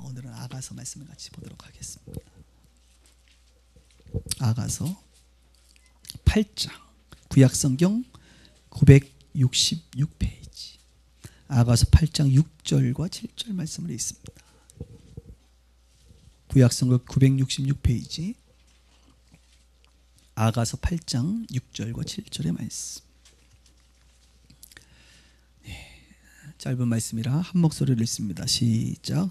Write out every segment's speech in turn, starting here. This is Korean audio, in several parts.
오늘은 아가서 말씀을 같이 보도록 하겠습니다. 아가서 8장, 구약성경 966페이지, 아가서 8장 6절과 7절 말씀을 읽습니다. 구약성경 966페이지, 아가서 8장 6절과 7절의 말씀. 짧은 말씀이라 한 목소리로 읽습니다. 시작.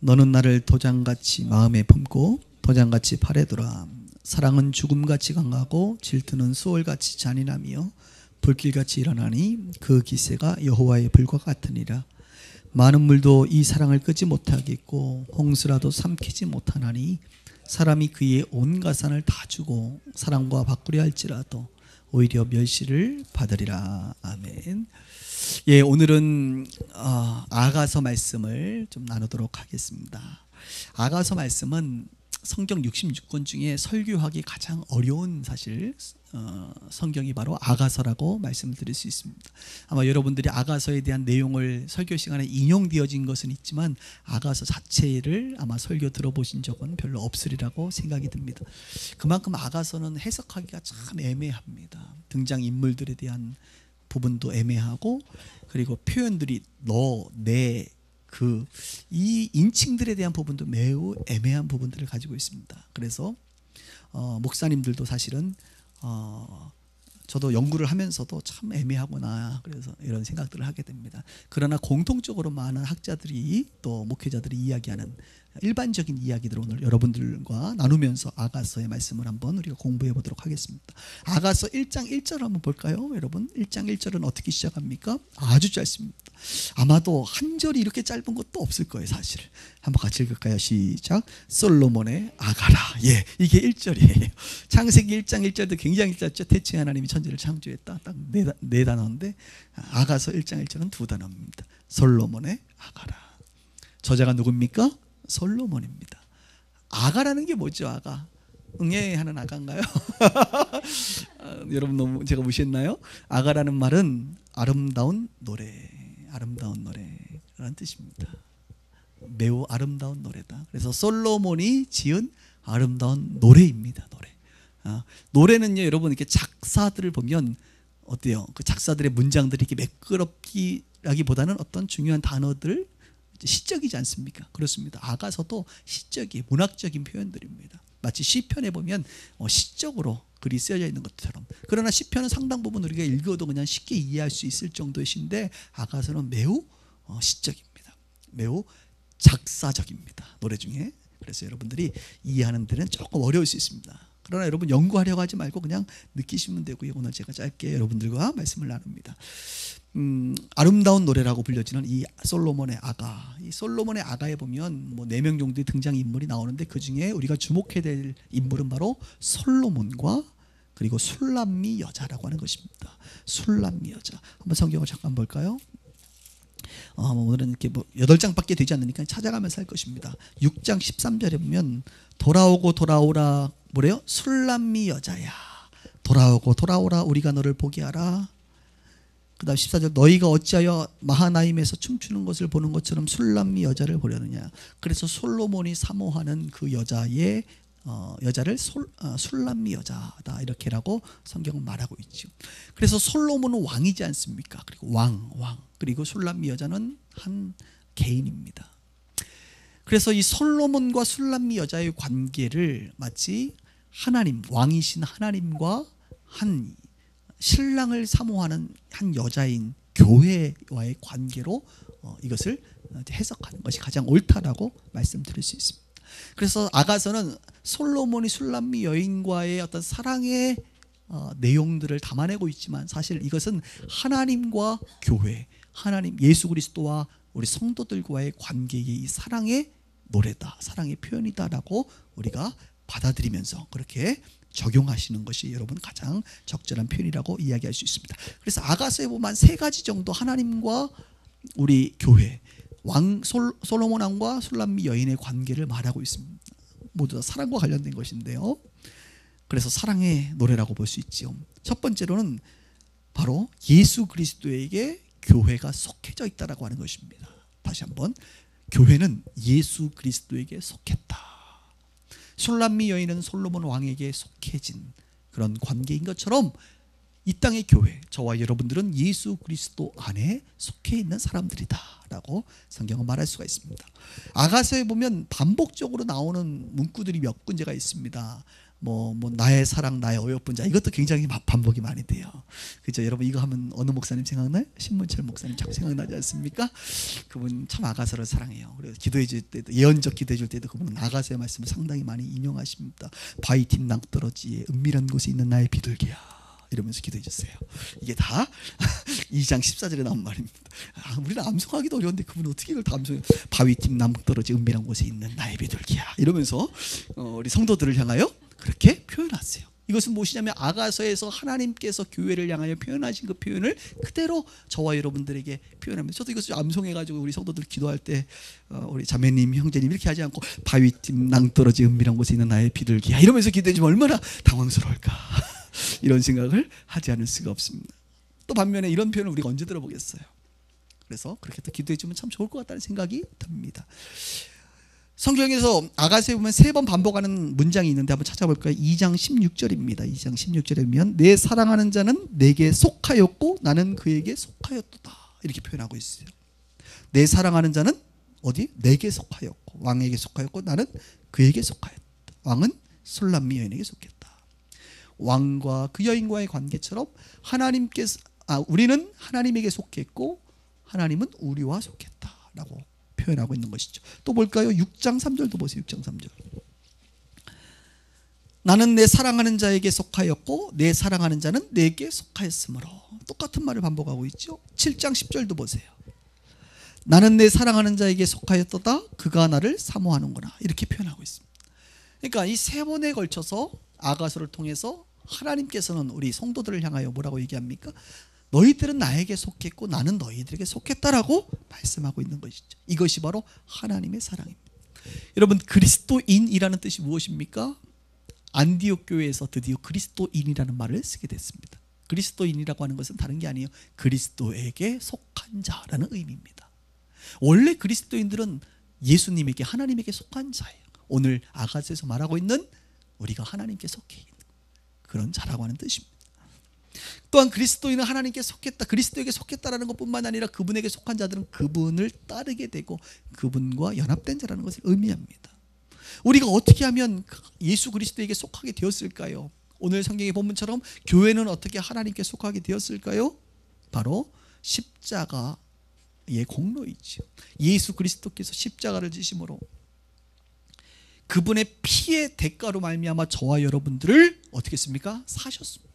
너는 나를 도장같이 마음에 품고 도장같이 팔에 두라. 사랑은 죽음같이 강하고 질투는 수월같이 잔인하며 불길같이 일어나니 그 기세가 여호와의 불과 같으니라. 많은 물도 이 사랑을 끄지 못하겠고 홍수라도 삼키지 못하나니 사람이 그의 온 가산을 다 주고 사랑과 바꾸려 할지라도 오히려 멸시를 받으리라. 아멘. 예, 오늘은 아가서 말씀을 좀 나누도록 하겠습니다. 아가서 말씀은 성경 66권 중에 설교하기 가장 어려운 사실 성경이 바로 아가서라고 말씀을 드릴 수 있습니다. 아마 여러분들이 아가서에 대한 내용을 설교 시간에 인용되어진 것은 있지만 아가서 자체를 아마 설교 들어보신 적은 별로 없으리라고 생각이 듭니다. 그만큼 아가서는 해석하기가 참 애매합니다. 등장인물들에 대한 부분도 애매하고, 그리고 표현들이 너, 내, 그 이 인칭들에 대한 부분도 매우 애매한 부분들을 가지고 있습니다. 그래서 목사님들도 사실은 저도 연구를 하면서도 참 애매하구나, 그래서 이런 생각들을 하게 됩니다. 그러나 공통적으로 많은 학자들이 또 목회자들이 이야기하는 일반적인 이야기들을 오늘 여러분들과 나누면서 아가서의 말씀을 한번 우리가 공부해 보도록 하겠습니다. 아가서 1장 1절 한번 볼까요? 여러분, 1장 1절은 어떻게 시작합니까? 아주 짧습니다. 아마도 한 절이 이렇게 짧은 것도 없을 거예요, 사실. 한번 같이 읽을까요? 시작. 솔로몬의 아가라. 예, 이게 1절이에요. 창세기 1장 1절도 굉장히 짧죠. 태초에 하나님이 천지를 창조했다. 딱 네 단어인데 아가서 1장 1절은 두 단어입니다. 솔로몬의 아가라. 저자가 누굽니까? 솔로몬입니다. 아가라는 게 뭐죠? 아가. 응애하는 아가인가요? 여러분 너무 제가 무시했나요? 아가라는 말은 아름다운 노래, 아름다운 노래라는 뜻입니다. 매우 아름다운 노래다. 그래서 솔로몬이 지은 아름다운 노래입니다. 노래는요, 여러분 이렇게 작사들을 보면 어때요? 그 작사들의 문장들이 이렇게 매끄럽기라기보다는 어떤 중요한 단어들, 시적이지 않습니까? 그렇습니다. 아가서도 시적이 문학적인 표현들입니다. 마치 시편에 보면 시적으로 글이 쓰여져 있는 것처럼. 그러나 시편은 상당 부분 우리가 읽어도 그냥 쉽게 이해할 수 있을 정도의 시인데 아가서는 매우 시적입니다. 매우 작사적입니다. 노래 중에. 그래서 여러분들이 이해하는 데는 조금 어려울 수 있습니다. 그러나 여러분 연구하려고 하지 말고 그냥 느끼시면 되고요. 오늘 제가 짧게 여러분들과 말씀을 나눕니다. 아름다운 노래라고 불려지는 이 솔로몬의 아가. 이 솔로몬의 아가에 보면 뭐 4명 정도의 등장 인물이 나오는데 그 중에 우리가 주목해야 될 인물은 바로 솔로몬과 그리고 술람미 여자라고 하는 것입니다. 술람미 여자. 한번 성경을 잠깐 볼까요? 오늘은 이렇게 8장밖에 되지 않으니까 찾아가면서 할 것입니다. 6장 13절에 보면 돌아오고 돌아오라, 뭐래요? 술람미 여자야, 돌아오고 돌아오라, 우리가 너를 보게 하라. 그 다음 14절, 너희가 어찌하여 마하나임에서 춤추는 것을 보는 것처럼 술람미 여자를 보려느냐. 그래서 솔로몬이 사모하는 그 여자를 술람미 여자다, 이렇게라고 성경은 말하고 있죠. 그래서 솔로몬은 왕이지 않습니까? 그리고 왕 그리고 술람미 여자는 한 개인입니다. 그래서 이 솔로몬과 술람미 여자의 관계를 마치 하나님, 왕이신 하나님과 한 신랑을 사모하는 한 여자인 교회와의 관계로 이것을 해석하는 것이 가장 옳다라고 말씀드릴 수 있습니다. 그래서 아가서는 솔로몬이 술람미 여인과의 어떤 사랑의 내용들을 담아내고 있지만 사실 이것은 하나님과 교회, 하나님 예수 그리스도와 우리 성도들과의 관계의 이 사랑의 노래다, 사랑의 표현이다라고 우리가 받아들이면서 그렇게 적용하시는 것이 여러분 가장 적절한 표현이라고 이야기할 수 있습니다. 그래서 아가서에 보면 3가지 정도 하나님과 우리 교회, 왕 솔로몬 왕과 술람미 여인의 관계를 말하고 있습니다. 모두 다 사랑과 관련된 것인데요. 그래서 사랑의 노래라고 볼 수 있죠. 첫 번째로는 바로 예수 그리스도에게 교회가 속해져 있다라고 하는 것입니다. 다시 한번, 교회는 예수 그리스도에게 속했다. 술람미 여인은 솔로몬 왕에게 속해진 그런 관계인 것처럼 이 땅의 교회, 저와 여러분들은 예수 그리스도 안에 속해 있는 사람들이다 라고 성경은 말할 수가 있습니다. 아가서에 보면 반복적으로 나오는 문구들이 몇 군데가 있습니다. 나의 사랑, 나의 어여쁜 자, 이것도 굉장히 반복이 많이 돼요. 그죠? 여러분 이거 하면 어느 목사님 생각나요? 신문철 목사님 자꾸 생각나지 않습니까? 그분 참 아가서를 사랑해요. 그래서 기도해 줄 때도, 예언적 기도해 줄 때도 그분은 아가서의 말씀을 상당히 많이 인용하십니다. 바위팀 낭떠러지에 은밀한 곳에 있는 나의 비둘기야, 이러면서 기도해 주세요. 이게 다 2장 14절에 나온 말입니다. 우리는 암송하기도 어려운데 그분은 어떻게 이걸 다 암송해요? 바위팀 나무떨어지 은밀한 곳에 있는 나의 비둘기야, 이러면서 우리 성도들을 향하여 그렇게 표현하세요. 이것은 무엇이냐면 아가서에서 하나님께서 교회를 향하여 표현하신 그 표현을 그대로 저와 여러분들에게 표현합니다. 저도 이것을 암송해가지고 우리 성도들 기도할 때 우리 자매님, 형제님 이렇게 하지 않고 바위팀 낭떠러지 은밀한 곳에 있는 나의 비둘기야, 이러면서 기도해주면 얼마나 당황스러울까, 이런 생각을 하지 않을 수가 없습니다. 또 반면에 이런 표현을 우리가 언제 들어보겠어요? 그래서 그렇게 또 기도해주면 참 좋을 것 같다는 생각이 듭니다. 성경에서 아가서에 보면 3번 반복하는 문장이 있는데 한번 찾아볼까요? 2장 16절입니다. 2장 16절에 보면 내 사랑하는 자는 내게 속하였고 나는 그에게 속하였도다, 이렇게 표현하고 있어요. 내 사랑하는 자는 어디? 내게 속하였고, 왕에게 속하였고 나는 그에게 속하였다. 왕은 술람미 여인에게 속했다. 왕과 그 여인과의 관계처럼 우리는 하나님에게 속했고 하나님은 우리와 속했다라고 표현하고 있는 것이죠. 또 볼까요? 6장 3절도 보세요. 6장 3절. 나는 내 사랑하는 자에게 속하였고 내 사랑하는 자는 내게 속하였으므로. 똑같은 말을 반복하고 있죠. 7장 10절도 보세요. 나는 내 사랑하는 자에게 속하였도다, 그가 나를 사모하는구나, 이렇게 표현하고 있습니다. 그러니까 이 3번에 걸쳐서 아가서를 통해서 하나님께서는 우리 성도들을 향하여 뭐라고 얘기합니까? 너희들은 나에게 속했고 나는 너희들에게 속했다라고 말씀하고 있는 것이죠. 이것이 바로 하나님의 사랑입니다. 여러분, 그리스도인이라는 뜻이 무엇입니까? 안디옥 교회에서 드디어 그리스도인이라는 말을 쓰게 됐습니다. 그리스도인이라고 하는 것은 다른 게 아니에요. 그리스도에게 속한 자라는 의미입니다. 원래 그리스도인들은 예수님에게, 하나님에게 속한 자예요. 오늘 아가서에서 말하고 있는 우리가 하나님께 속해 있는 그런 자라고 하는 뜻입니다. 또한 그리스도인은 하나님께 속했다, 그리스도에게 속했다라는 것뿐만 아니라 그분에게 속한 자들은 그분을 따르게 되고 그분과 연합된 자라는 것을 의미합니다. 우리가 어떻게 하면 예수 그리스도에게 속하게 되었을까요? 오늘 성경의 본문처럼 교회는 어떻게 하나님께 속하게 되었을까요? 바로 십자가의 공로이죠. 예수 그리스도께서 십자가를 지심으로 그분의 피의 대가로 말미암아 저와 여러분들을 어떻게 했습니까? 사셨습니다.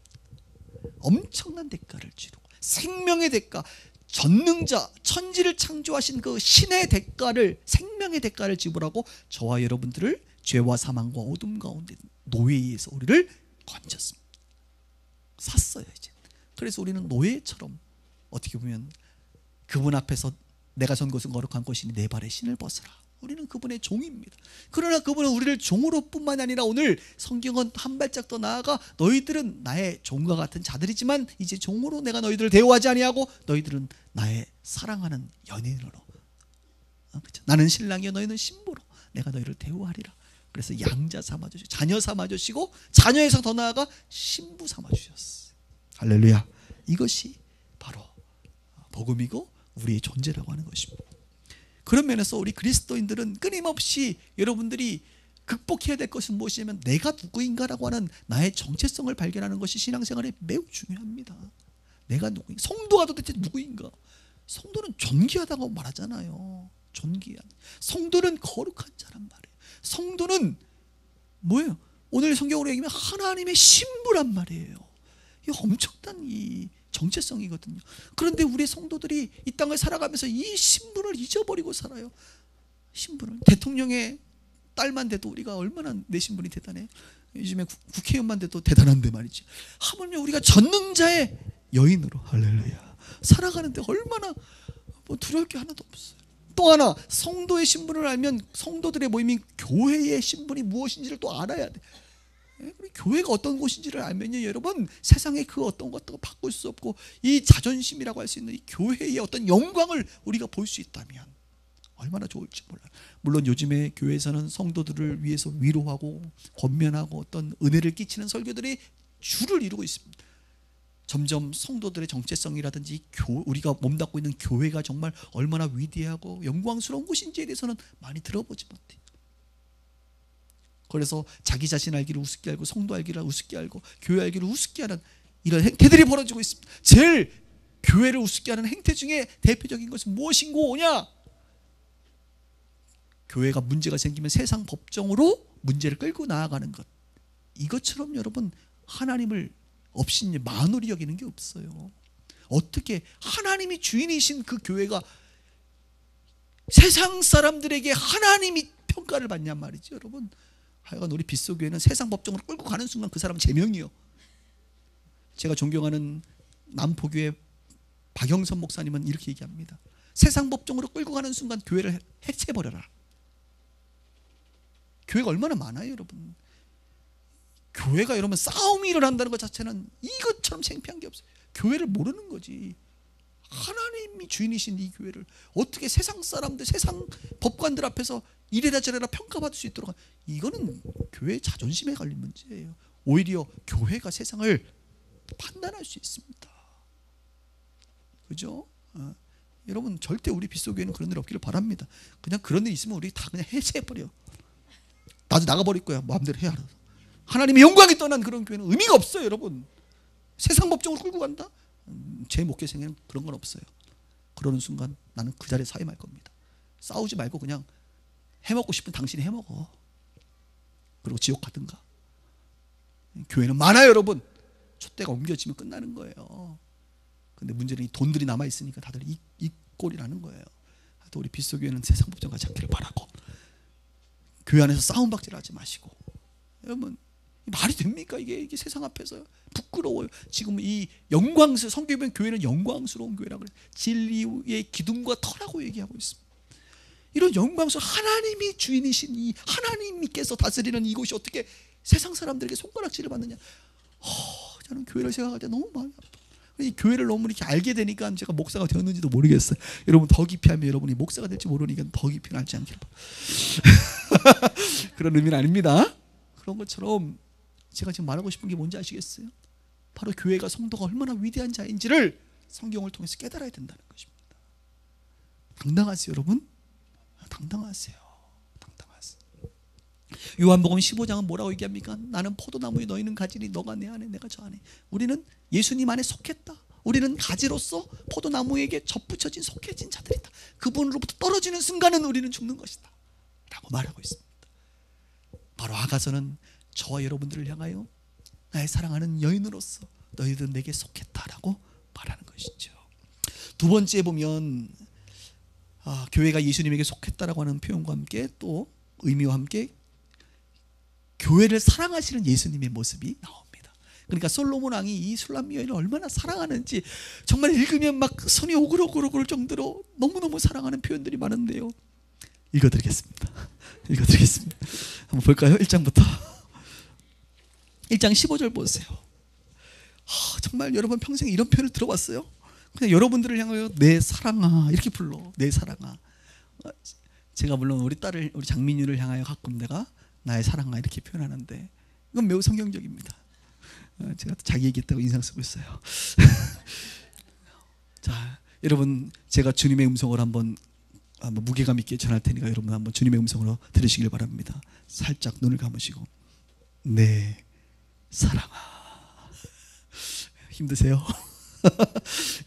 엄청난 대가를 치르고 생명의 대가, 전능자, 천지를 창조하신 그 신의 대가를, 생명의 대가를 지불하고 저와 여러분들을 죄와 사망과 어둠 가운데 노예에서 우리를 건졌습니다. 샀어요 이제. 그래서 우리는 노예처럼 어떻게 보면 그분 앞에서 내가 선 곳은 거룩한 곳이니 내 발에 신을 벗으라. 우리는 그분의 종입니다. 그러나 그분은 우리를 종으로 뿐만 아니라 오늘 성경은 한 발짝 더 나아가 너희들은 나의 종과 같은 자들이지만 이제 종으로 내가 너희들을 대우하지 아니하고 너희들은 나의 사랑하는 연인으로, 그렇죠? 나는 신랑이요 너희는 신부로 내가 너희를 대우하리라. 그래서 양자 삼아주시고 자녀 삼아주시고 자녀에서 더 나아가 신부 삼아주셨어요. 할렐루야. 이것이 바로 복음이고 우리의 존재라고 하는 것입니다. 그런 면에서 우리 그리스도인들은 끊임없이 여러분들이 극복해야 될 것은 무엇이냐면 내가 누구인가라고 하는 나의 정체성을 발견하는 것이 신앙생활에 매우 중요합니다. 내가 누구인가? 성도가 도대체 누구인가? 성도는 존귀하다고 말하잖아요. 존귀한. 성도는 거룩한 자란 말이에요. 성도는 뭐예요? 오늘 성경으로 얘기하면 하나님의 신부란 말이에요. 이거 엄청난 이 정체성이거든요. 그런데 우리 성도들이 이 땅을 살아가면서 이 신분을 잊어버리고 살아요. 신분을. 대통령의 딸만 돼도 우리가 얼마나 내 신분이 대단해. 요즘에 국회의원만 돼도 대단한데 말이지. 하물며 우리가 전능자의 여인으로 할렐루야 살아가는데 얼마나 두려울 게 하나도 없어요. 또 하나, 성도의 신분을 알면 성도들의 모임인 교회의 신분이 무엇인지를 또 알아야 돼. 교회가 어떤 곳인지를 알면요 여러분, 세상에 그 어떤 것도 바꿀 수 없고 이 자존심이라고 할 수 있는 이 교회의 어떤 영광을 우리가 볼 수 있다면 얼마나 좋을지 몰라요. 물론 요즘에 교회에서는 성도들을 위해서 위로하고 권면하고 어떤 은혜를 끼치는 설교들이 주를 이루고 있습니다. 점점 성도들의 정체성이라든지 우리가 몸담고 있는 교회가 정말 얼마나 위대하고 영광스러운 곳인지에 대해서는 많이 들어보지 못해요. 그래서 자기 자신 알기를 우습게 알고 성도 알기를 우습게 알고 교회 알기를 우습게 하는 이런 행태들이 벌어지고 있습니다. 제일 교회를 우습게 하는 행태 중에 대표적인 것은 무엇인고냐? 교회가 문제가 생기면 세상 법정으로 문제를 끌고 나아가는 것. 이것처럼 여러분 하나님을 없이 만홀히 여기는 게 없어요. 어떻게 하나님이 주인이신 그 교회가 세상 사람들에게 하나님이 평가를 받냔 말이지 여러분. 하여간 우리 빗소교회는 세상 법정으로 끌고 가는 순간 그 사람은 제명이요. 제가 존경하는 남포교회 박영선 목사님은 이렇게 얘기합니다. 세상 법정으로 끌고 가는 순간 교회를 해체해버려라. 교회가 얼마나 많아요 여러분. 교회가 여러분 싸움이 일어난다는 것 자체는 이것처럼 창피한 게 없어요. 교회를 모르는 거지. 하나님이 주인이신 이 교회를 어떻게 세상 사람들 세상 법관들 앞에서 이래라 저래라 평가받을 수 있도록, 이거는 교회의 자존심에 걸린 문제예요. 오히려 교회가 세상을 판단할 수 있습니다. 그죠? 여러분 절대 우리 빗소교회는 그런 일 없기를 바랍니다. 그냥 그런 일 있으면 우리 다 그냥 해체해버려. 나도 나가버릴 거야. 마음대로 해야 알아. 하나님의 영광이 떠난 그런 교회는 의미가 없어요 여러분. 세상 법정으로 끌고 간다? 제 목회 생에는 그런 건 없어요. 그러는 순간 나는 그 자리에 사임할 겁니다. 싸우지 말고 그냥 해먹고 싶은 당신이 해먹어. 그리고 지옥 가든가. 교회는 많아요 여러분. 촛대가 옮겨지면 끝나는 거예요. 근데 문제는 이 돈들이 남아있으니까 다들 이 꼴이라는 거예요. 또 우리 빗소교회는 세상 법정 가지 않기를 바라고, 교회 안에서 싸움박질 하지 마시고. 여러분 말이 됩니까? 이게 세상 앞에서 부끄러워요. 지금 이 영광스러운 성경에 교회는 영광스러운 교회라고 그래요. 진리의 기둥과 터라고 얘기하고 있습니다. 이런 영광스러운 하나님이 주인이신 이 하나님께서 다스리는 이곳이 어떻게 세상 사람들에게 손가락질을 받느냐. 저는 교회를 생각할 때 너무 마음이 아파. 이 교회를 너무 이렇게 알게 되니까 제가 목사가 되었는지도 모르겠어요. 여러분 더 깊이 하면 여러분이 목사가 될지 모르니까 더 깊이는 알지 않기를 바랍니다. 그런 의미는 아닙니다. 그런 것처럼 제가 지금 말하고 싶은 게 뭔지 아시겠어요? 바로 교회가 성도가 얼마나 위대한 자인지를 성경을 통해서 깨달아야 된다는 것입니다. 당당하세요 여러분. 당당하세요. 당당하세요. 요한복음 15장은 뭐라고 얘기합니까? 나는 포도나무에 너희는 가지니 너가 내 안에 내가 저 안에. 우리는 예수님 안에 속했다. 우리는 가지로서 포도나무에게 접붙여진 속해진 자들이다. 그분으로부터 떨어지는 순간은 우리는 죽는 것이다 라고 말하고 있습니다. 바로 아가서는 저와 여러분들을 향하여 나의 사랑하는 여인으로서 너희들은 내게 속했다라고 말하는 것이죠. 두 번째 보면 교회가 예수님에게 속했다라고 하는 표현과 함께 또 의미와 함께 교회를 사랑하시는 예수님의 모습이 나옵니다. 그러니까 솔로몬 왕이 이 술람 여인을 얼마나 사랑하는지 정말 읽으면 막 손이 오글오글 정도로 너무너무 사랑하는 표현들이 많은데요. 읽어드리겠습니다. 한번 볼까요? 1장부터 1장 15절 보세요. 정말 여러분 평생 이런 표현을 들어봤어요? 그냥 여러분들을 향하여 내 사랑아 이렇게 불러. 내 사랑아. 제가 물론 우리 딸을 우리 장민유를 향하여 가끔 내가 나의 사랑아 이렇게 표현하는데 이건 매우 성경적입니다. 제가 자기 얘기했다고 인상 쓰고 있어요. 자, 여러분 제가 주님의 음성을 한번 무게감 있게 전할 테니까 여러분 한번 주님의 음성으로 들으시길 바랍니다. 살짝 눈을 감으시고 네 사랑아. 힘드세요?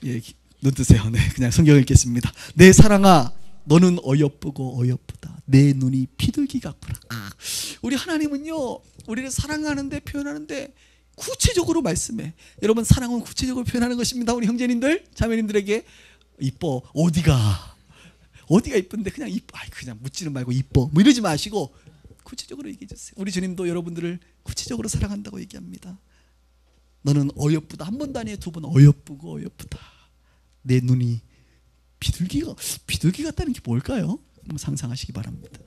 예, 눈 뜨세요. 네, 그냥 성경 읽겠습니다. 내 사랑아 너는 어여쁘고 어여쁘다. 내 눈이 비둘기 같구나. 우리 하나님은요 우리를 사랑하는데 표현하는데 구체적으로 말씀해. 여러분 사랑은 구체적으로 표현하는 것입니다. 우리 형제님들 자매님들에게 이뻐 어디가 이쁜데 그냥 이뻐 그냥 묻지는 말고 이뻐 뭐 이러지 마시고 구체적으로 얘기해 주세요. 우리 주님도 여러분들을 구체적으로 사랑한다고 얘기합니다. 너는 어여쁘다. 한 번도 아니에요. 두 번 어여쁘고 어여쁘다. 내 눈이 비둘기 같다는 게 뭘까요? 한번 상상하시기 바랍니다.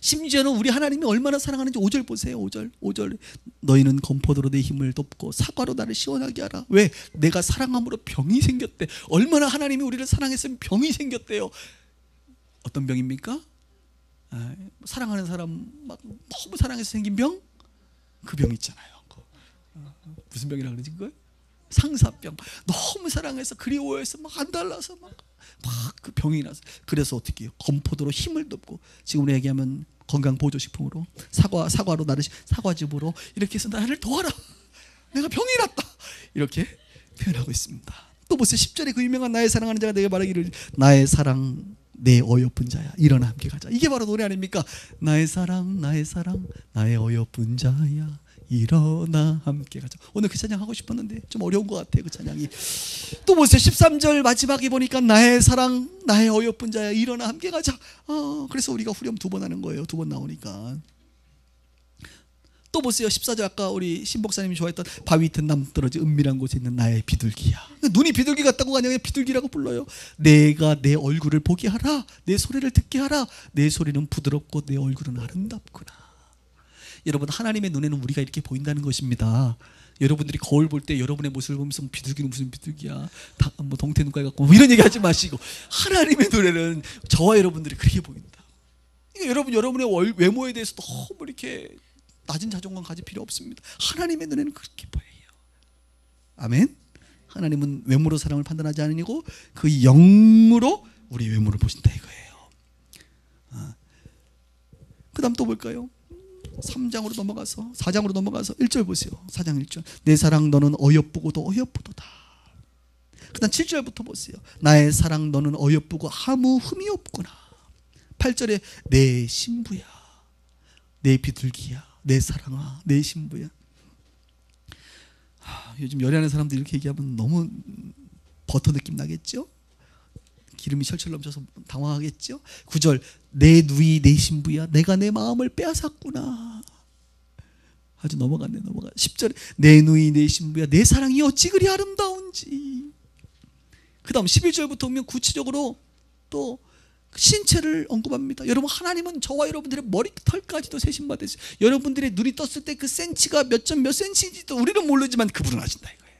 심지어는 우리 하나님이 얼마나 사랑하는지 5절 보세요. 5절 너희는 건포도로 내 힘을 돕고 사과로 나를 시원하게 하라. 왜? 내가 사랑함으로 병이 생겼대. 얼마나 하나님이 우리를 사랑했으면 병이 생겼대요. 어떤 병입니까? 사랑하는 사람 막 너무 사랑해서 생긴 병? 그 병 있잖아요. 무슨 병이라 그러지 그걸? 상사병. 너무 사랑해서 그리워해서 막 안달나서 막 그 병이 나서, 그래서 어떻게 해요? 건포도로 힘을 돕고, 지금으로 얘기하면 건강보조식품으로 사과로 나를 사과즙으로 이렇게 해서 나를 도와라, 내가 병이 났다, 이렇게 표현하고 있습니다. 또 보세요. 10절에 그 유명한 나의 사랑하는 자가 내게 말하기를 나의 사랑 내 어여쁜 자야 일어나 함께 가자. 이게 바로 노래 아닙니까? 나의 사랑 나의 어여쁜 자야 일어나 함께 가자. 오늘 그 찬양 하고 싶었는데 좀 어려운 것 같아요, 그 찬양이. 또 보세요. 13절 마지막에 보니까 나의 사랑 나의 어여쁜 자야 일어나 함께 가자. 그래서 우리가 후렴 2번 하는 거예요. 2번 나오니까. 또 보세요. 14절 아까 우리 신복사님이 좋아했던 바위 튼 나무 떨어지 은밀한 곳에 있는 나의 비둘기야. 눈이 비둘기 같다고 아니라 비둘기라고 불러요. 내가 내 얼굴을 보게 하라, 내 소리를 듣게 하라. 내 소리는 부드럽고 내 얼굴은 아름답구나. 여러분, 하나님의 눈에는 우리가 이렇게 보인다는 것입니다. 여러분들이 거울 볼 때 여러분의 모습을 보면서 비둘기는 무슨 비둘기야, 뭐 동태 눈깔 같고 뭐 이런 얘기 하지 마시고, 하나님의 눈에는 저와 여러분들이 그렇게 보인다. 그러니까 여러분의 외모에 대해서 너무 이렇게 낮은 자존감 가질 필요 없습니다. 하나님의 눈에는 그렇게 보여요. 아멘. 하나님은 외모로 사람을 판단하지 않으니고 그 영으로 우리 외모를 보신다 이거예요. 그 다음 또 볼까요? 4장으로 넘어가서 1절 보세요. 4장 1절. 내 사랑 너는 어여쁘고도 어여쁘도다. 그 다음 7절부터 보세요. 나의 사랑 너는 어여쁘고 아무 흠이 없구나. 8절에 내 신부야, 내 비둘기야, 내 사랑아, 내 신부야. 요즘 연애하는 사람들 이렇게 얘기하면 너무 버터 느낌 나겠죠? 기름이 철철 넘쳐서 당황하겠죠? 9절 내 누이 내 신부야, 내가 내 마음을 빼앗았구나. 아주 넘어갔네. 10절 내 누이 내 신부야, 내 사랑이 어찌 그리 아름다운지. 그 다음 11절부터 보면 구체적으로 또 신체를 언급합니다. 여러분, 하나님은 저와 여러분들의 머리털까지도 세심받으세요. 여러분들의 눈이 떴을 때 그 센치가 몇 센치인지도 우리는 모르지만 그분은 아신다 이거예요.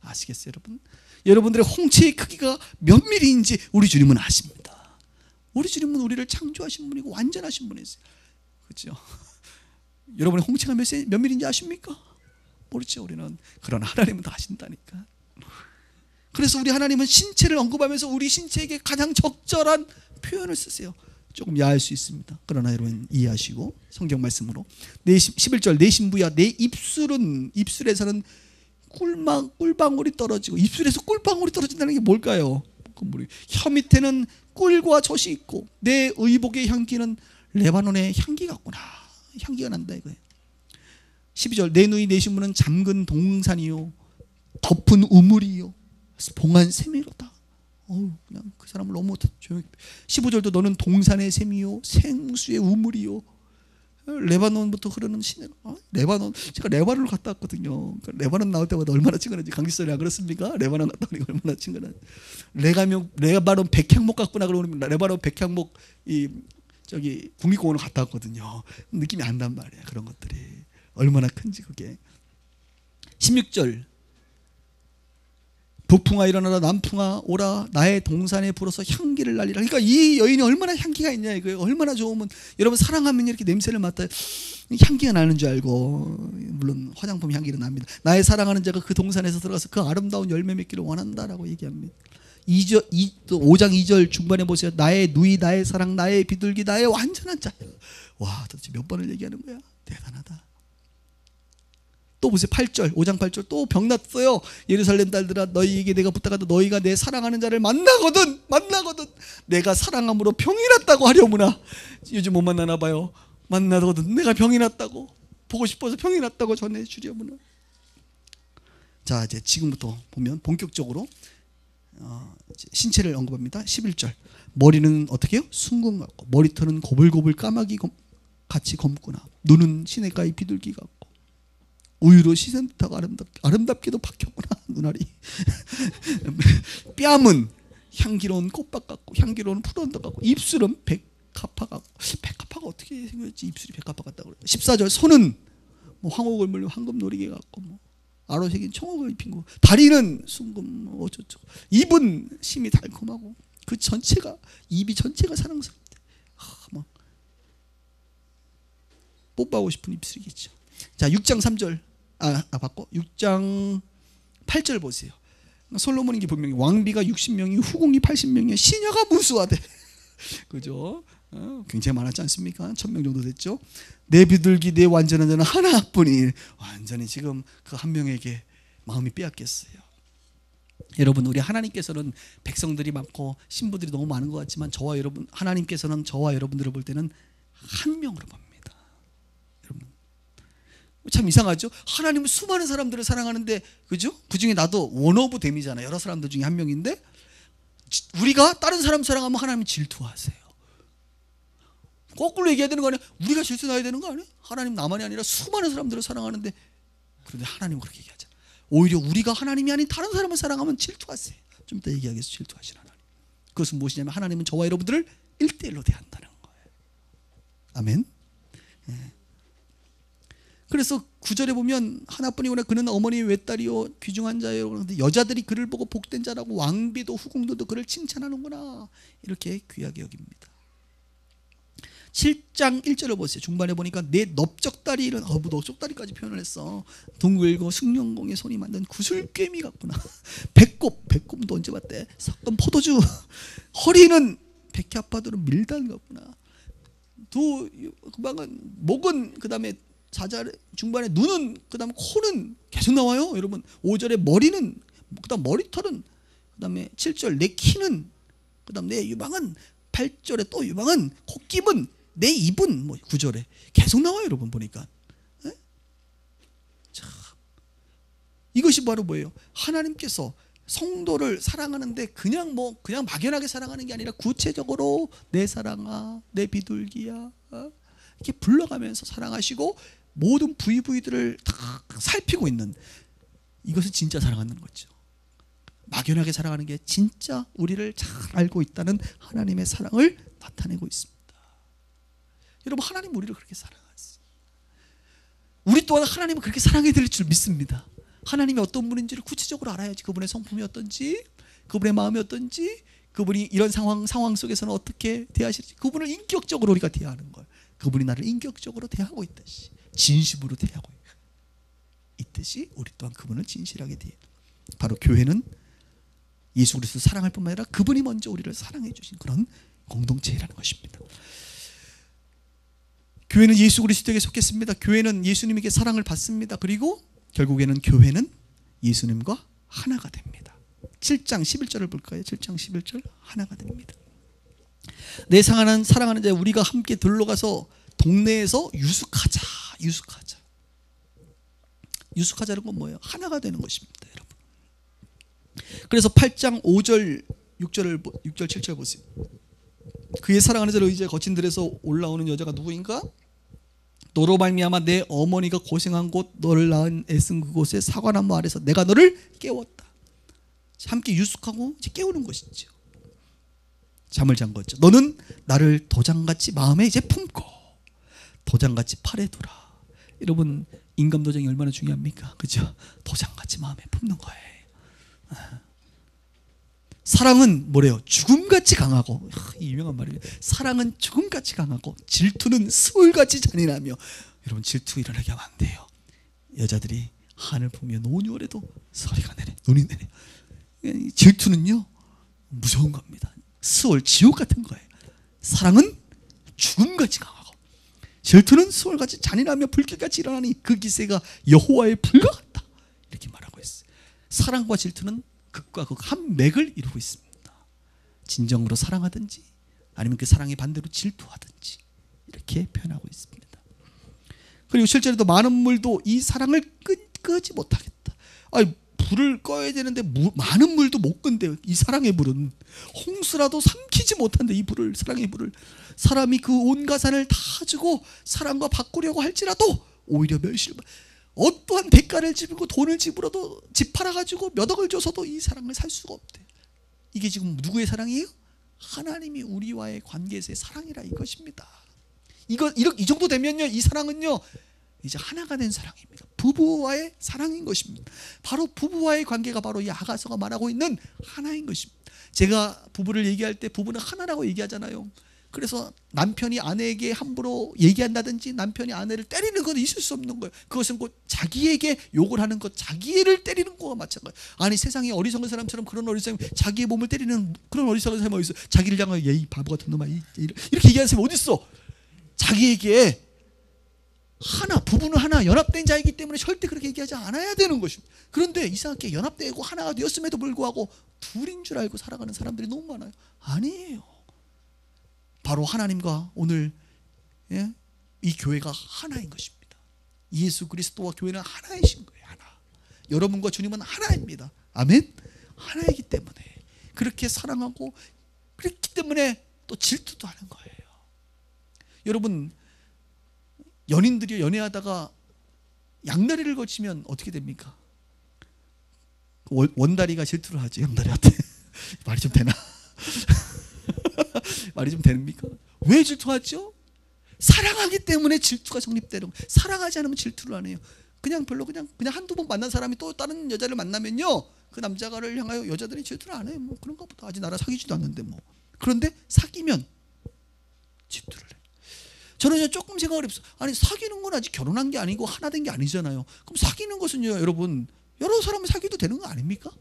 아시겠어요 여러분? 여러분들의 홍채의 크기가 몇 밀리인지 우리 주님은 아십니다. 우리 주님은 우리를 창조하신 분이고 완전하신 분이세요. 그렇죠? 여러분의 홍채가 몇 밀리인지 아십니까? 모르죠. 우리는. 그러나 하나님은 다 아신다니까. 그래서 우리 하나님은 신체를 언급하면서 우리 신체에게 가장 적절한 표현을 쓰세요. 조금 야할 수 있습니다. 그러나 여러분 이해하시고 성경 말씀으로 11절 내 신부야, 내 입술에서는 꿀방울이 떨어지고, 입술에서 꿀방울이 떨어진다는 게 뭘까요? 혀 밑에는 꿀과 젖이 있고 내 의복의 향기는 레바논의 향기 같구나. 향기가 난다 이거예요. 12절 내 누이 내 신부는 잠근 동산이요 덮은 우물이요 봉한 샘이로다. 그냥 그 사람을 너무 조용히. 15절도 너는 동산의 샘이요 생수의 우물이요 레바논부터 흐르는 시내로. 제가 레바논을 갔다 왔거든요. 레바논 나올 때마다 얼마나 친근한지. 강지설이 안 그렇습니까? 레바논 갔다 오니까 얼마나 친근한지. 레바논 백향목 같구나 그러면 레바논 백향목 저기 국립공원을 갔다 왔거든요. 느낌이 안단 말이야. 그런 것들이 얼마나 큰지 그게. 16절 북풍아 일어나라, 남풍아 오라, 나의 동산에 불어서 향기를 날리라. 그러니까 이 여인이 얼마나 향기가 있냐 이거예요. 얼마나 좋으면, 여러분 사랑하면 이렇게 냄새를 맡아 향기가 나는 줄 알고, 물론 화장품 향기는 납니다. 나의 사랑하는 자가 그 동산에서 들어가서 그 아름다운 열매 맺기를 원한다라고 얘기합니다. 5장 2절 중반에 보세요. 나의 누이, 나의 사랑, 나의 비둘기, 나의 완전한 자. 와, 도대체 몇 번을 얘기하는 거야? 대단하다. 또 보세요. 5장 8절 또 병났어요. 예루살렘 딸들아, 너희에게 내가 부탁하다 너희가 내 사랑하는 자를 만나거든 내가 사랑함으로 병이 났다고 하려무나. 요즘 못 만나나 봐요. 만나거든 내가 병이 났다고, 보고 싶어서 병이 났다고 전해주려무나. 자, 이제 지금부터 보면 본격적으로 신체를 언급합니다. 11절 머리는 어떻게 해요? 순금 같고, 머리털은 고불고불 까마귀 같이 검구나. 눈은 시냇가의 비둘기 같고, 우유로 씻은 듯하고 아름답게도 박혔구나. 눈알이. 뺨은 향기로운 꽃밭 같고, 향기로운 푸른 언덕 같고, 입술은 백합화 같고. 백합화가 어떻게 생겼지? 입술이 백합화 같다고 그래요. 14절 손은 뭐 황옥을 물린 황금 놀이개 같고, 뭐 아로색인 청옥을 입힌 거. 다리는 순금 어쩌고. 입은 심이 달콤하고, 그 전체가 입이 전체가 사랑스럽대. 막 뽀뽀하고 싶은 입술이겠죠. 자, 6장 3절 바꿔 6장 8절 보세요. 솔로몬이 분명히 왕비가 60명이 후궁이 80명이야. 시녀가 무수하대. 그죠? 굉장히 많았지 않습니까? 1000명 정도 됐죠. 내 비둘기 내 완전한 자는 하나뿐이. 완전히 지금 그 한 명에게 마음이 빼앗겼어요. 여러분, 우리 하나님께서는 백성들이 많고 신부들이 너무 많은 것 같지만 저와 여러분, 하나님께서는 저와 여러분들을 볼 때는 한 명으로 봅니다. 여러분, 참 이상하죠? 하나님은 수많은 사람들을 사랑하는데, 그죠? 그 중에 나도 원 오브 댐이잖아요. 여러 사람들 중에 한 명인데 우리가 다른 사람 사랑하면 하나님은 질투하세요. 거꾸로 얘기해야 되는 거 아니야? 우리가 질투나야 되는 거 아니야? 하나님 나만이 아니라 수많은 사람들을 사랑하는데, 그런데 하나님은 그렇게 얘기하잖아. 오히려 우리가 하나님이 아닌 다른 사람을 사랑하면 질투하세요. 좀 이따 얘기하겠어. 질투하시는 하나님. 그것은 무엇이냐면 하나님은 저와 여러분들을 1대1로 대한다는 거예요. 아멘. 예. 그래서 9절에 보면 하나뿐이구나 그는 어머니의 외딸이요 귀중한 자예요. 그런데 여자들이 그를 보고 복된 자라고 왕비도 후궁들도 그를 칭찬하는구나. 이렇게 귀하게 여깁니다. 7장 1절을 보세요. 중반에 보니까 내 넓적다리 이런 넓적다리까지 표현을 했어. 둥글고 숭늉공의 손이 만든 구슬꿰미 같구나. 배꼽도 언제 봤대? 섞은 포도주. 허리는 백합화도로 밀단 같구나. 그방은 목은 그다음에 사절 중반에 눈은 그다음에 코는 계속 나와요. 여러분 5절에 머리는 그다음 머리털은 그다음에 7절 내 키는 그다음 내 유방은 8절에 또 유방은 콧깁은 내 입은 9절에 계속 나와요. 여러분 보니까. 에? 참 이것이 바로 뭐예요? 하나님께서 성도를 사랑하는데 그냥 막연하게 사랑하는 게 아니라 구체적으로 내 사랑아, 내 비둘기야 이렇게 불러가면서 사랑하시고 모든 부위들을 다 살피고 있는, 이것은 진짜 사랑하는 거죠. 막연하게 사랑하는 게 진짜 우리를 잘 알고 있다는 하나님의 사랑을 나타내고 있습니다. 여러분, 하나님 우리를 그렇게 사랑하세요. 우리 또한 하나님을 그렇게 사랑해 드릴 줄 믿습니다. 하나님이 어떤 분인지를 구체적으로 알아야지 그분의 성품이 어떤지, 그분의 마음이 어떤지, 그분이 이런 상황 속에서는 어떻게 대하실지, 그분을 인격적으로 우리가 대하는 거예요. 그분이 나를 인격적으로 대하고 있듯이, 진심으로 대하고 있듯이 우리 또한 그분을 진실하게 대해요. 바로 교회는 예수 그리스도 사랑할 뿐만 아니라 그분이 먼저 우리를 사랑해 주신 그런 공동체라는 것입니다. 교회는 예수 그리스도에게 속했습니다. 교회는 예수님에게 사랑을 받습니다. 그리고 결국에는 교회는 예수님과 하나가 됩니다. 7장 11절을 볼까요? 7장 11절 하나가 됩니다. 내 사랑하는 자 우리가 함께 들러가서 동네에서 유숙하자는 건 뭐예요? 하나가 되는 것입니다, 여러분. 그래서 8장 5절 6절 7절 보세요. 그의 사랑하는 자를 의지해 거친 들에서 올라오는 여자가 누구인가? 너로 말미암아 내 어머니가 고생한 곳 너를 낳은 애쓴 그곳에 사과나무 아래서 내가 너를 깨웠다. 함께 유숙하고 이제 깨우는 것이죠. 잠을 잔 거죠. 너는 나를 도장같이 마음에 이제 품고 도장같이 팔에 두라. 여러분, 인감 도장이 얼마나 중요합니까? 그죠? 도장같이 마음에 품는 거예요. 사랑은 뭐래요? 죽음같이 강하고, 이 유명한 말이에요. 사랑은 죽음같이 강하고 질투는 수울같이 잔인하며. 여러분, 질투 일어나게 하면 안 돼요. 여자들이 하늘 보며 노년에도 소리가 내려, 눈이 내려. 질투는요 무서운 겁니다. 수월, 지옥 같은 거예요. 사랑은 죽음같이 강하고 질투는 수월같이 잔인하며 불길같이 일어나니 그 기세가 여호와의 불과 같다. 이렇게 말하고 있어요. 사랑과 질투는 극과 극 한 맥을 이루고 있습니다. 진정으로 사랑하든지 아니면 그 사랑의 반대로 질투하든지 이렇게 표현하고 있습니다. 그리고 실제로도 많은 물도 이 사랑을 끄지 못하겠다. 아니, 불을 꺼야 되는데 많은 물도 못 끈대요. 이 사랑의 불은 홍수라도 삼키지 못한대. 이 불을, 사랑의 불을. 사람이 그 온 가산을 다 주고 사랑과 바꾸려고 할지라도 오히려 멸시를, 어떠한 대가를 지불고 돈을 지불어도 집 팔아가지고 몇 억을 줘서도 이 사랑을 살 수가 없대. 이게 지금 누구의 사랑이에요? 하나님이 우리와의 관계에서의 사랑이라 이것입니다. 이 정도 되면요, 이 사랑은요, 이제 하나가 된 사랑입니다. 부부와의 사랑인 것입니다. 바로 부부와의 관계가 바로 이 아가서가 말하고 있는 하나인 것입니다. 제가 부부를 얘기할 때 부부는 하나라고 얘기하잖아요. 그래서 남편이 아내에게 함부로 얘기한다든지 남편이 아내를 때리는 건 있을 수 없는 거예요. 그것은 곧 자기에게 욕을 하는 것, 자기를 때리는 거와 마찬가지예요. 아니 세상에 어리석은 사람처럼 그런 어리석은 자기의 몸을 때리는 그런 어리석은 사람이 어디 있어? 자기를 향하여 이 바보 같은 놈아 이렇게 얘기하는 사람이 어디 있어? 자기에게 하나, 부부는 하나 연합된 자이기 때문에 절대 그렇게 얘기하지 않아야 되는 것입니다. 그런데 이상하게 연합되고 하나가 되었음에도 불구하고 둘인 줄 알고 살아가는 사람들이 너무 많아요. 아니에요. 바로 하나님과 오늘 이 교회가 하나인 것입니다. 예수 그리스도와 교회는 하나이신 거예요. 하나. 여러분과 주님은 하나입니다. 아멘. 하나이기 때문에 그렇게 사랑하고 그렇기 때문에 또 질투도 하는 거예요. 여러분 연인들이 연애하다가 양다리를 거치면 어떻게 됩니까? 원다리가 질투를 하죠. 양다리한테. 말이 좀 되나? 말이 좀 됩니까? 왜 질투하죠? 사랑하기 때문에 질투가 성립되는 거예요. 사랑하지 않으면 질투를 안 해요. 그냥 한두 번 만난 사람이 또 다른 여자를 만나면요, 그 남자를 향하여 여자들이 질투를 안 해요. 뭐 그런가 보다. 아직 나랑 사귀지도 않는데 뭐. 그런데 사귀면 질투를 해요. 저는 조금 생각을 해봤어요. 아니 사귀는 건 아직 결혼한 게 아니고 하나 된 게 아니잖아요. 그럼 사귀는 것은요, 여러분 여러 사람을 사귀도 되는 거 아닙니까?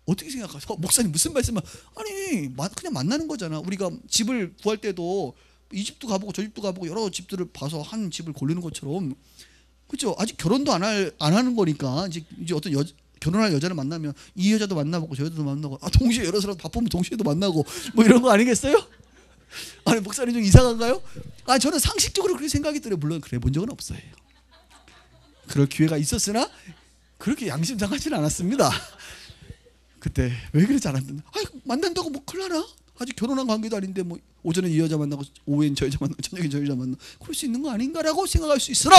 어떻게 생각하세요? 목사님 무슨 말씀을? 아니 그냥 만나는 거잖아. 우리가 집을 구할 때도 이 집도 가보고 저 집도 가보고 여러 집들을 봐서 한 집을 고르는 것처럼, 그렇죠? 아직 결혼도 안 하는 거니까 이제 어떤 결혼할 여자를 만나면 이 여자도 만나보고 저 여자도 만나고, 동시에 여러 사람 바쁘면 동시에도 만나고 뭐 이런 거 아니겠어요? 아니 목사님 좀 이상한가요? 저는 상식적으로 그렇게 생각이 들어요. 물론 그래 본 적은 없어요. 그럴 기회가 있었으나 그렇게 양심 상하지는 않았습니다. 그때 왜 그러지 않았는데, 만난다고 뭐 큰일 나나? 아직 결혼한 관계도 아닌데 뭐 오전에 이 여자 만나고 오후엔 저 여자 만나고 저녁에 저 여자 만나고 그럴 수 있는 거 아닌가라고 생각할 수 있으나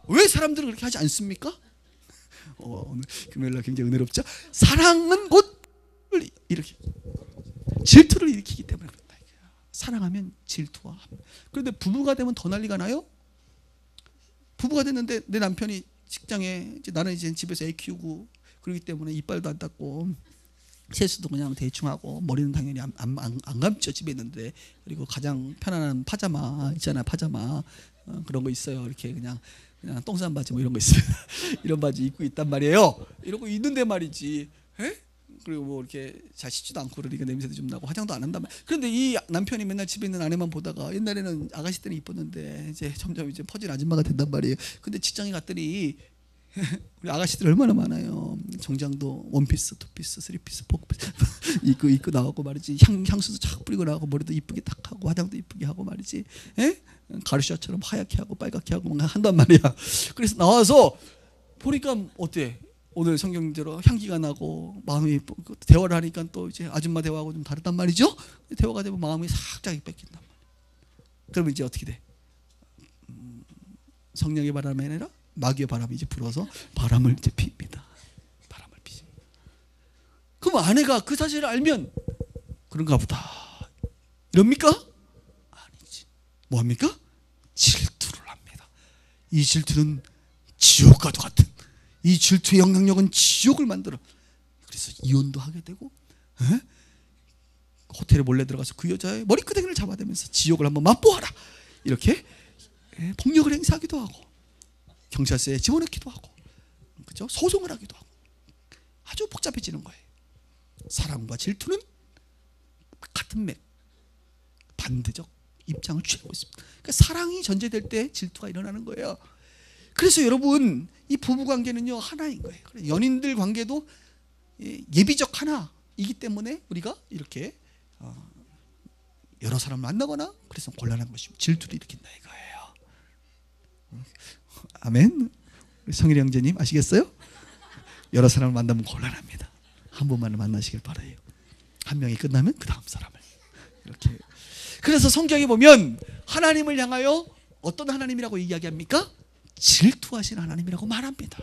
왜 사람들은 그렇게 하지 않습니까? 오늘 금요일날 굉장히 은혜롭죠? 사랑은 곧 이렇게 질투를 일으키기 때문에 그렇다. 사랑하면 질투와. 그런데 부부가 되면 더 난리가 나요. 부부가 됐는데 내 남편이 직장에, 나는 이제 집에서 애 키우고 그러기 때문에 이빨도 안 닦고 세수도 그냥 대충 하고 머리는 당연히 안 감죠. 집에 있는데. 그리고 가장 편안한 파자마 있잖아요. 파자마 그런 거 있어요. 이렇게 그냥 똥싼 바지 뭐 이런 거 있어요. 이런 바지 입고 있단 말이에요. 이러고 있는데 말이지. 그리고 뭐 이렇게 잘 씻지도 않고 그러니까 냄새도 좀 나고 화장도 안 한단 말이에요. 그런데 이 남편이 맨날 집에 있는 아내만 보다가, 옛날에는 아가씨 때는 이뻤는데 이제 점점 이제 퍼진 아줌마가 된단 말이에요. 근데 직장에 갔더니 우리 아가씨들 얼마나 많아요. 정장도 원피스, 투피스, 쓰리피스, 포크피스 입고 나오고 말이지. 향수도 착 뿌리고 나오고 머리도 이쁘게 딱 하고 화장도 이쁘게 하고 말이지. 가르샤처럼 하얗게 하고 빨갛게 하고 한단 말이야. 그래서 나와서 보니까 어때? 오늘 성경대로 향기가 나고 마음이 대화를 하니까 또 이제 아줌마 대화하고 좀 다르단 말이죠. 대화가 되면 마음이 살짝 뺏긴단 말이야. 그러면 이제 어떻게 돼? 성령의 바람이 아니라 마귀의 바람이 이제 불어서 바람을 이제 핍니다. 바람을 피지. 그럼 아내가 그 사실을 알면 그런가 보다 이럽니까? 아니지. 뭐합니까? 질투를 합니다. 이 질투는 지옥과도 같은, 이 질투의 영향력은 지옥을 만들어. 그래서 이혼도 하게 되고, 호텔에 몰래 들어가서 그 여자의 머리끄댕이를 잡아대면서 지옥을 한번 맛보아라 이렇게 폭력을 행사하기도 하고, 경찰서에 집어넣기도 하고, 그죠? 소송을 하기도 하고, 아주 복잡해지는 거예요. 사랑과 질투는 같은 맥, 반대적 입장을 취하고 있습니다. 그러니까 사랑이 전제될 때 질투가 일어나는 거예요. 그래서 여러분, 이 부부관계는요 하나인 거예요. 연인들 관계도 예비적 하나이기 때문에 우리가 이렇게 여러 사람을 만나거나 그래서 곤란한 것입니다. 질투를 일으킨다 이거예요. 아멘. 성일이 형제님 아시겠어요? 여러 사람을 만나면 곤란합니다. 한 분만을 만나시길 바라요. 한 명이 끝나면 그 다음 사람을 이렇게. 그래서 성경에 보면 하나님을 향하여 어떤 하나님이라고 이야기합니까? 질투하시는 하나님이라고 말합니다.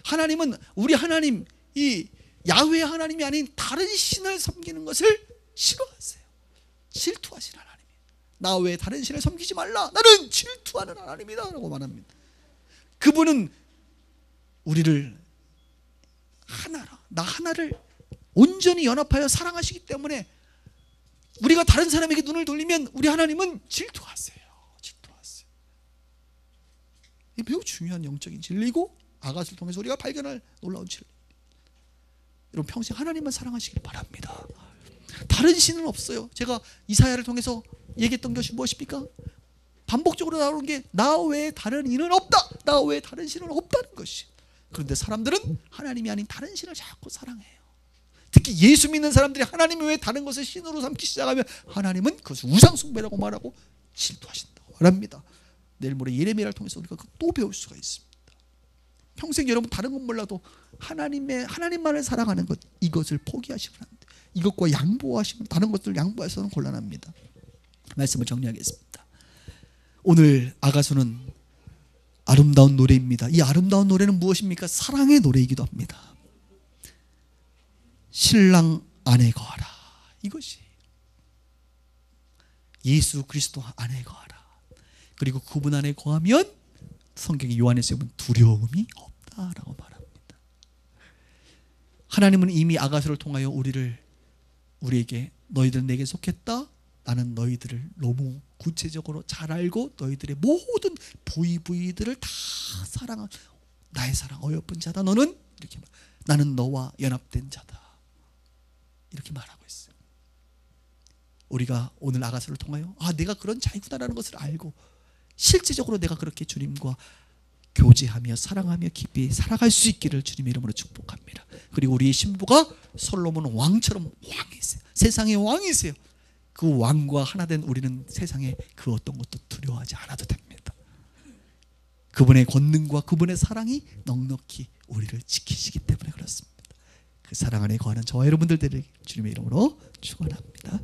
하나님은 우리 하나님, 이 야훼 하나님이 아닌 다른 신을 섬기는 것을 싫어하세요. 질투하시는 하나님. 나 외에 다른 신을 섬기지 말라. 나는 질투하는 하나님이다 라고 말합니다. 그분은 우리를 하나라, 나 하나를 온전히 연합하여 사랑하시기 때문에 우리가 다른 사람에게 눈을 돌리면 우리 하나님은 질투하세요. 질투하세요. 이게 매우 중요한 영적인 진리고 아가스를 통해서 우리가 발견할 놀라운 진리. 여러분 평생 하나님만 사랑하시길 바랍니다. 다른 신은 없어요. 제가 이사야를 통해서 얘기했던 것이 무엇입니까? 반복적으로 나오는 게 나 외에 다른 이는 없다. 나 외에 다른 신은 없다는 것이. 그런데 사람들은 하나님이 아닌 다른 신을 자꾸 사랑해요. 특히 예수 믿는 사람들이 하나님 외에 다른 것을 신으로 삼기 시작하면 하나님은 그것을 우상숭배라고 말하고 질투하신다고 말합니다. 내일 모레 예레미야를 통해서 우리가 또 배울 수가 있습니다. 평생 여러분 다른 건 몰라도 하나님만을 사랑하는 것, 이것을 포기하시면 안 돼요. 이것과 양보하시면 다른 것들 양보해서는 곤란합니다. 말씀을 정리하겠습니다. 오늘 아가서는 아름다운 노래입니다. 이 아름다운 노래는 무엇입니까? 사랑의 노래이기도 합니다. 신랑 안에 거하라. 이것이 예수 그리스도 안에 거하라. 그리고 그분 안에 거하면 성경의 요한에서 보면 두려움이 없다라고 말합니다. 하나님은 이미 아가서를 통하여 우리에게 너희들은 내게 속했다. 나는 너희들을 너무 구체적으로 잘 알고 너희들의 모든 부위들을 다 사랑한 나의 사랑 어여쁜 자다. 너는 이렇게 나는 너와 연합된 자다. 이렇게 말하고 있어요. 우리가 오늘 아가서를 통하여 내가 그런 자이구나라는 것을 알고 실제적으로 내가 그렇게 주님과 교제하며 사랑하며 깊이 살아갈 수 있기를 주님의 이름으로 축복합니다. 그리고 우리의 신부가 솔로몬 왕처럼 왕이세요. 세상의 왕이세요. 그 왕과 하나 된 우리는 세상에 그 어떤 것도 두려워하지 않아도 됩니다. 그분의 권능과 그분의 사랑이 넉넉히 우리를 지키시기 때문에 그렇습니다. 그 사랑 안에 거하는 저와 여러분들 되길 주님의 이름으로 축원합니다.